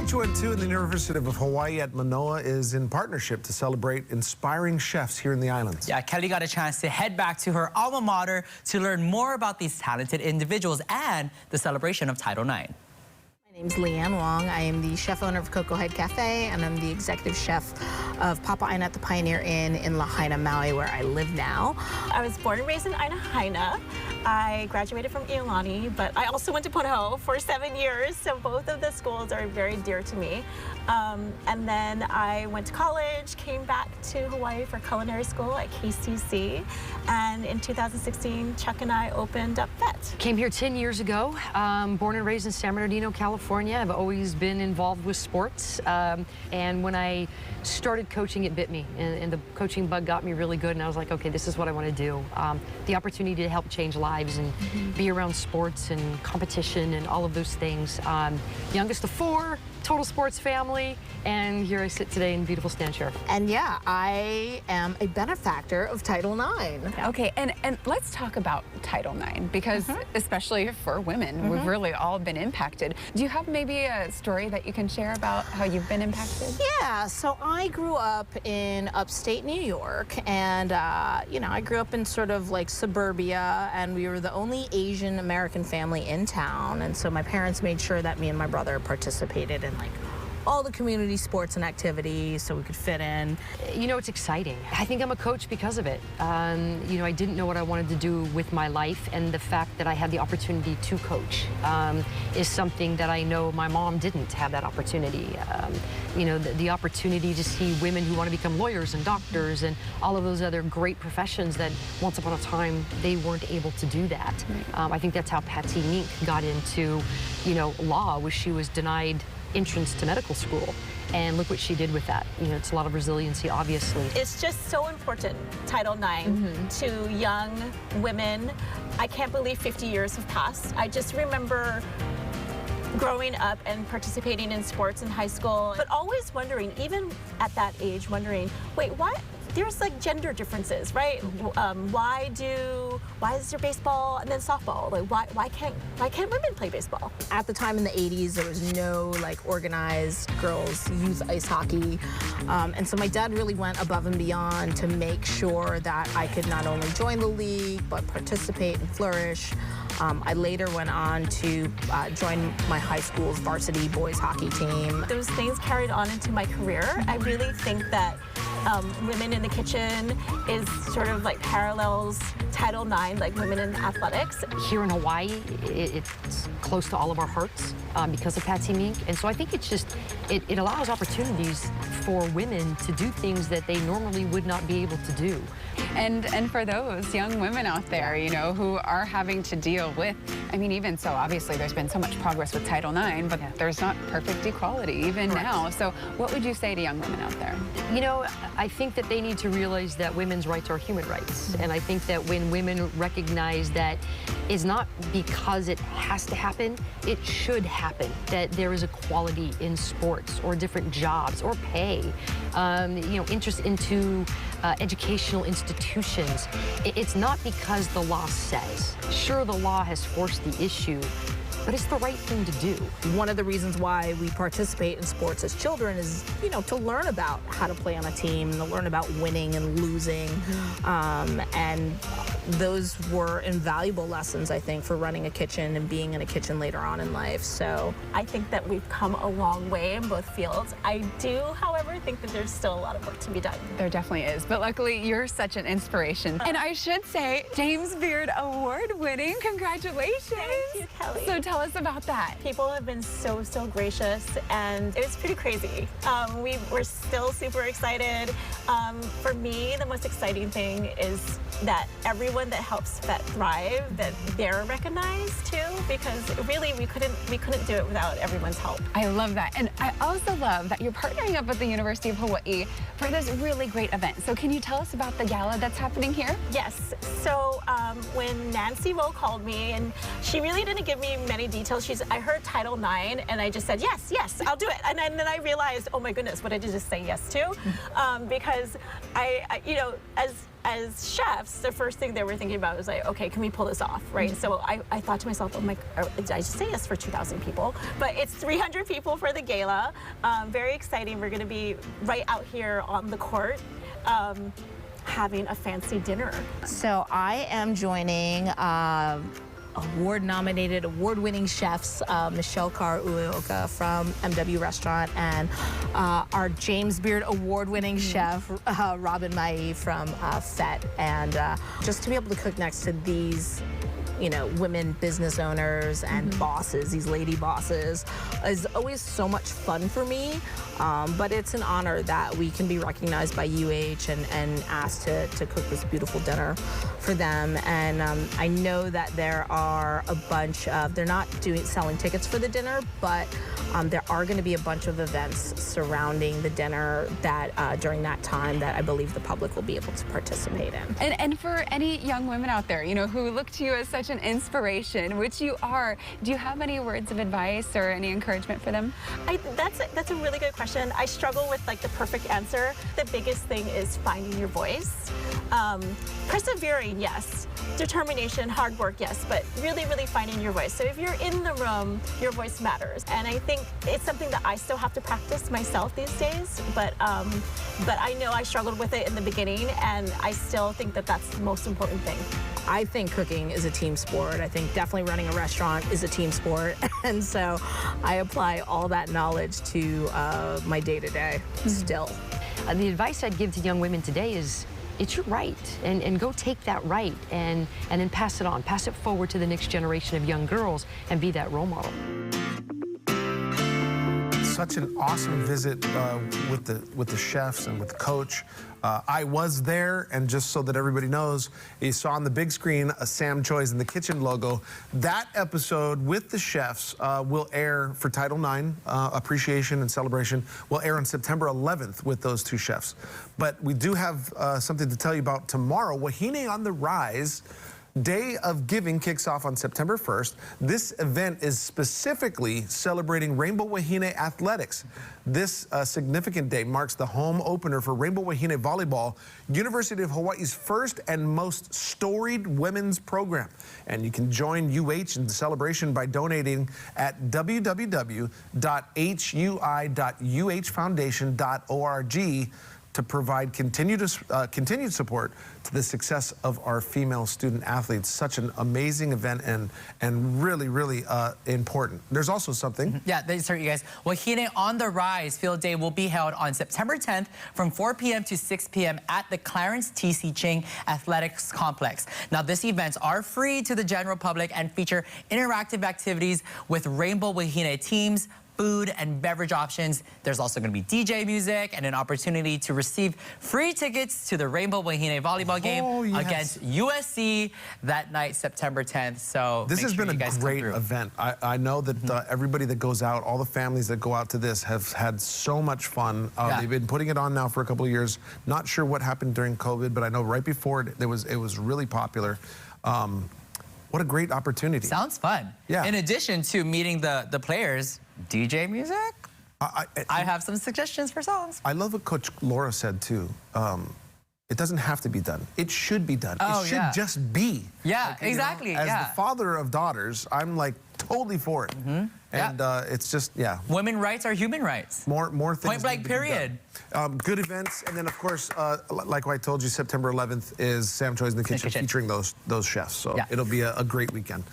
H1-2 and the University of Hawaii at Manoa is in partnership to celebrate inspiring chefs here in the islands. Yeah, Kelly got a chance to head back to her alma mater to learn more about these talented individuals and the celebration of Title IX. My name's Leanne Wong. I am the chef owner of Cocoa Head Cafe, and I'm the executive chef of Papa Aina at the Pioneer Inn in Lahaina, Maui, where I live now. I was born and raised in Aina. I graduated from Iolani, but I also went to Punahou for 7 years, so both of the schools are very dear to me. And then I went to college, came back to Hawaii for culinary school at KCC, and in 2016, Chuck and I opened up FET. Came here 10 years ago, born and raised in San Bernardino, California. I've always been involved with sports, and when I started coaching, it bit me, and the coaching bug got me really good, and I was like, okay, this is what I want to do. The opportunity to help change lives and be around sports and competition and all of those things. Youngest of 4, total sports family, and here I sit today in beautiful Stanshire. And yeah, I am a benefactor of Title IX. Okay, and let's talk about Title IX, because especially for women, we've really all been impacted. Do you have maybe a story that you can share about how you've been impacted? Yeah, so I grew up in upstate New York, and you know, I grew up in sort of like suburbia, and we were the only Asian American family in town, and so my parents made sure that me and my brother participated in like all the community sports and activities so we could fit in. You know, it's exciting. I think I'm a coach because of it. You know, I didn't know what I wanted to do with my life, and the fact that I had the opportunity to coach is something that I know my mom didn't have that opportunity. You know, the opportunity to see women who want to become lawyers and doctors and all of those other great professions that once upon a time they weren't able to do that. I think that's how Patsy Mink got into, you know, law, was she was denied entrance to medical school, and look what she did with that. You know, it's a lot of resiliency, obviously. It's just so important, Title IX, to young women. I can't believe 50 years have passed. I just remember growing up and participating in sports in high school, but always wondering, even at that age, wondering, wait, what? There's like gender differences, right? Why is there baseball and then softball? Like why can't women play baseball? At the time in the 80s, there was no like organized girls youth ice hockey. And so my dad really went above and beyond to make sure that I could not only join the league, but participate and flourish. I later went on to join my high school's varsity boys hockey team. Those things carried on into my career. I really think that women in the kitchen is sort of like parallels Title IX, like women in athletics. Here in Hawaii, it's close to all of our hearts because of Patsy Mink, and so I think it's just, it allows opportunities for women to do things that they normally would not be able to do. And for those young women out there, you know, who are having to deal with, I mean, even so, obviously there's been so much progress with Title IX, but there's not perfect equality even now. So what would you say to young women out there? You know, I think that they need to realize that women's rights are human rights. And I think that when women recognize that it's not because it has to happen, it should happen, that there is equality in sports or different jobs or pay, you know, interest into educational institutions. It's not because the law says. Sure, the law has forced the issue, but it's the right thing to do. One of the reasons why we participate in sports as children is, you know, to learn about how to play on a team, to learn about winning and losing. And those were invaluable lessons, I think, for running a kitchen and being in a kitchen later on in life. So I think that we've come a long way in both fields. I do, however, think that there's still a lot of work to be done. There definitely is, but luckily you're such an inspiration. And I should say, James Beard Award-winning, congratulations. Thank you, Kelly. So tell us about that. People have been so gracious, and it was pretty crazy. We were still super excited. For me, the most exciting thing is that everyone that helps FET thrive, that they're recognized too, because really we couldn't do it without everyone's help. I love that. And I also love that you're partnering up with the University of Hawaii for this really great event. So can you tell us about the gala that's happening here? Yes. So when Nancy Vo called me, and she really didn't give me many funny detail. I heard Title IX, and I just said, yes, I'll do it. And then I realized, oh my goodness, what did I just say yes to? Because I you know, as chefs, the first thing they were thinking about was like, okay, can we pull this off, right? So I thought to myself, oh my, did I just say yes for 2,000 people? But it's 300 people for the gala. Very exciting. We're going to be right out here on the court. Having a fancy dinner. So I am joining award-nominated, award-winning chefs Michelle Carr Ueoka from MW Restaurant and our James Beard award-winning chef Robin Mai from FET. And just to be able to cook next to these, you know, women business owners and bosses, these lady bosses, is always so much fun for me. But it's an honor that we can be recognized by UH and asked to cook this beautiful dinner for them. And I know that there are a bunch of, they're not selling tickets for the dinner, but there are going to be a bunch of events surrounding the dinner that during that time that I believe the public will be able to participate in. And for any young women out there, you know, who look to you as such an inspiration, which you are, do you have any words of advice or any encouragement for them? That's a really good question. I struggle with like the perfect answer. The biggest thing is finding your voice. Persevering, yes. Determination, hard work, yes, but really, really finding your voice. So if you're in the room, your voice matters. And I think it's something that I still have to practice myself these days, but I know I struggled with it in the beginning, and I still think that that's the most important thing. I think cooking is a team sport. I think definitely running a restaurant is a team sport. And so I apply all that knowledge to my day-to-day still. The advice I'd give to young women today is, it's your right, and go take that right and then pass it on, pass it forward to the next generation of young girls and be that role model. Such an awesome visit with the chefs and with the coach. I was there, and just so that everybody knows, you saw on the big screen a Sam Choi's in the Kitchen logo. That episode with the chefs will air for Title IX Appreciation and Celebration. Will air on September 11th with those two chefs. But we do have something to tell you about tomorrow. Wahine on the Rise Day of Giving kicks off on September 1st. This event is specifically celebrating Rainbow Wahine athletics. This significant day marks the home opener for Rainbow Wahine Volleyball, University of Hawaii's first and most storied women's program. And you can join UH in the celebration by donating at www.hui.uhfoundation.org to provide continued support to the success of our female student athletes. Such an amazing event and really, really important. There's also something. Yeah, sorry, you guys. Wahine on the Rise Field Day will be held on September 10th from 4 p.m. to 6 p.m. at the Clarence T.C. Ching Athletics Complex. Now, these events are free to the general public and feature interactive activities with Rainbow Wahine teams, food and beverage options. There's also going to be DJ music and an opportunity to receive free tickets to the Rainbow Wahine volleyball game against USC that night, September 10th. So this has been a great event. I know that everybody that goes out, all the families that go out to this have had so much fun. They've been putting it on now for a couple of years. Not sure what happened during COVID, but I know right before it was really popular. What a great opportunity. Sounds fun. Yeah. In addition to meeting the players, DJ music? I have some suggestions for songs. I love what Coach Laura said, too. It doesn't have to be done. It should be done. Oh, it should just be. Yeah, like, exactly. As the father of daughters, I'm like totally for it. And it's just, Women rights are human rights. More things. Point blank, period. Good events. And then, of course, like I told you, September 11th is Sam Choi's in the Kitchen featuring those chefs. So it'll be a great weekend.